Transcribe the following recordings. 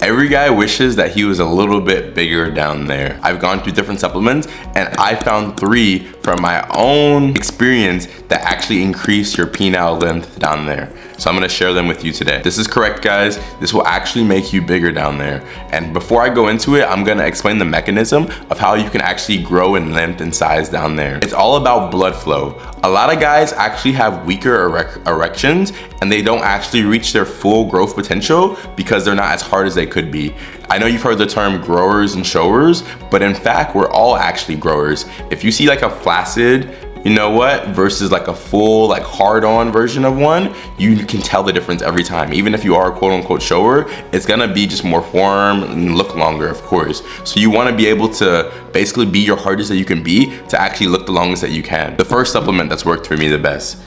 Every guy wishes that he was a little bit bigger down there. I've gone through different supplements and I found 3 from my own experience that actually increase your penile length down there. So I'm gonna share them with you today. This is correct, guys. This will actually make you bigger down there. And before I go into it, I'm gonna explain the mechanism of how you can actually grow in length and size down there. It's all about blood flow. A lot of guys actually have weaker erections and they don't actually reach their full growth potential because they're not as hard as they could be. I know you've heard the term growers and showers, but in fact, we're all actually growers. If you see like a flaccid, you know what, versus like a full, like hard-on version of one, you can tell the difference every time. Even if you are a quote-unquote shower, it's gonna be just more form and look longer, of course. So you wanna be able to basically be your hardest that you can be to actually look the longest that you can. The first supplement that's worked for me the best,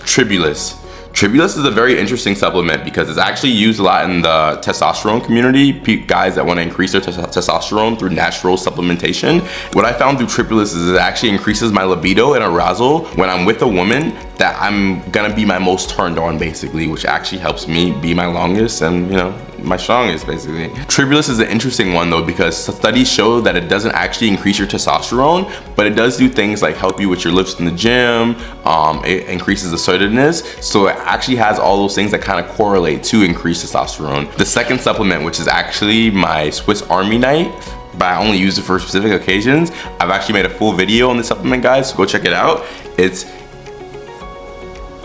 Tribulus. Tribulus is a very interesting supplement because it's actually used a lot in the testosterone community, guys that want to increase their testosterone through natural supplementation. What I found through Tribulus is it actually increases my libido and arousal when I'm with a woman that I'm gonna be my most turned on, basically, which actually helps me be my longest and, you know, my strongest, basically. Tribulus is an interesting one though because studies show that it doesn't actually increase your testosterone, but it does do things like help you with your lifts in the gym. It increases assertiveness, so it actually has all those things that kind of correlate to increased testosterone. The second supplement, which is actually my Swiss Army knife, but I only use it for specific occasions. I've actually made a full video on this supplement, guys, so go check it out. It's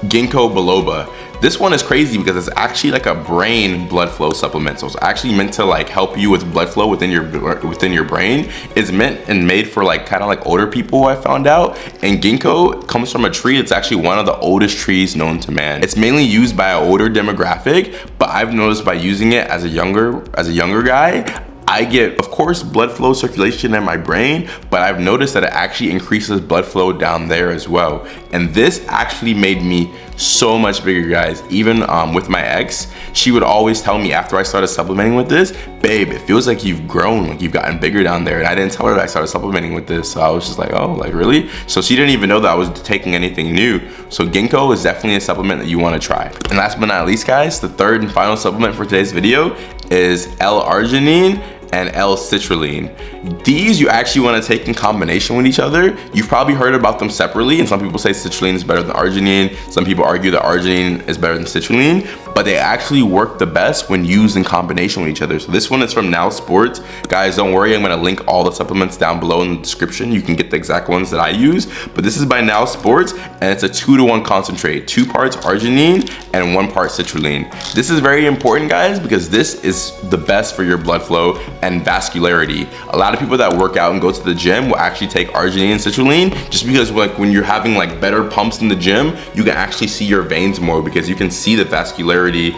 Ginkgo biloba. This one is crazy because it's actually like a brain blood flow supplement. So it's actually meant to like help you with blood flow within your brain. It's meant and made for like kind of like older people, I found out. And Ginkgo comes from a tree. It's actually one of the oldest trees known to man. It's mainly used by an older demographic, but I've noticed by using it as a younger guy, I get, of course, blood flow circulation in my brain, but I've noticed that it actually increases blood flow down there as well. And this actually made me so much bigger, guys. Even with my ex, she would always tell me after I started supplementing with this, babe, it feels like you've grown, like you've gotten bigger down there. And I didn't tell her that I started supplementing with this. So I was just like, oh, like really? So she didn't even know that I was taking anything new. So Ginkgo is definitely a supplement that you want to try. And last but not least, guys, the third and final supplement for today's video is L-arginine and L-citrulline. These you actually want to take in combination with each other. You've probably heard about them separately, and some people say citrulline is better than arginine. Some people argue that arginine is better than citrulline, but they actually work the best when used in combination with each other. So this one is from Now Sports. Guys, don't worry, I'm gonna link all the supplements down below in the description. You can get the exact ones that I use, but this is by Now Sports, and it's a 2-to-1 concentrate. 2 parts arginine and 1 part citrulline. This is very important, guys, because this is the best for your blood flow and vascularity. A lot of people that work out and go to the gym will actually take arginine and citrulline just because like when you're having like better pumps in the gym, you can actually see your veins more because you can see the vascularity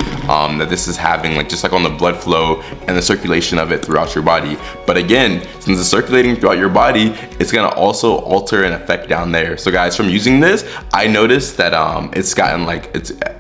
that this is having, like just like on the blood flow and the circulation of it throughout your body. But again, since it's circulating throughout your body, it's gonna also alter and affect down there. So guys, from using this, I noticed that it's gotten like,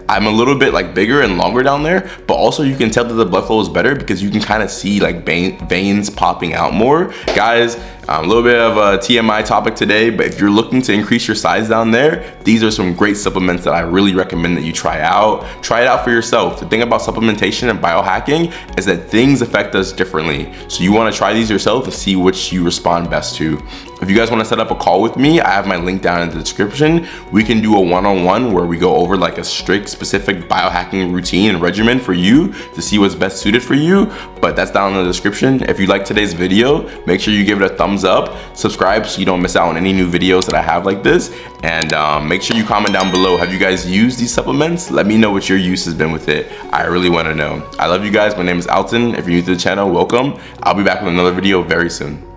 I'm a little bit like bigger and longer down there, but also you can tell that the blood flow is better because you can kind of see like veins popping out more. Guys, a little bit of a TMI topic today, but if you're looking to increase your size down there, these are some great supplements that I really recommend that you try out. Try it out for yourself. The thing about supplementation and biohacking is that things affect us differently. So you want to try these yourself and see which you respond best to. If you guys want to set up a call with me, I have my link down in the description. We can do a one-on-one where we go over like a strict, specific biohacking routine and regimen for you to see what's best suited for you. But that's down in the description. If you like today's video, make sure you give it a thumbs up, subscribe so you don't miss out on any new videos that I have like this, and make sure you comment down below. Have you guys used these supplements? Let me know what your use has been with it. I really want to know. I love you guys. My name is Alton. If you're new to the channel, welcome. I'll be back with another video very soon.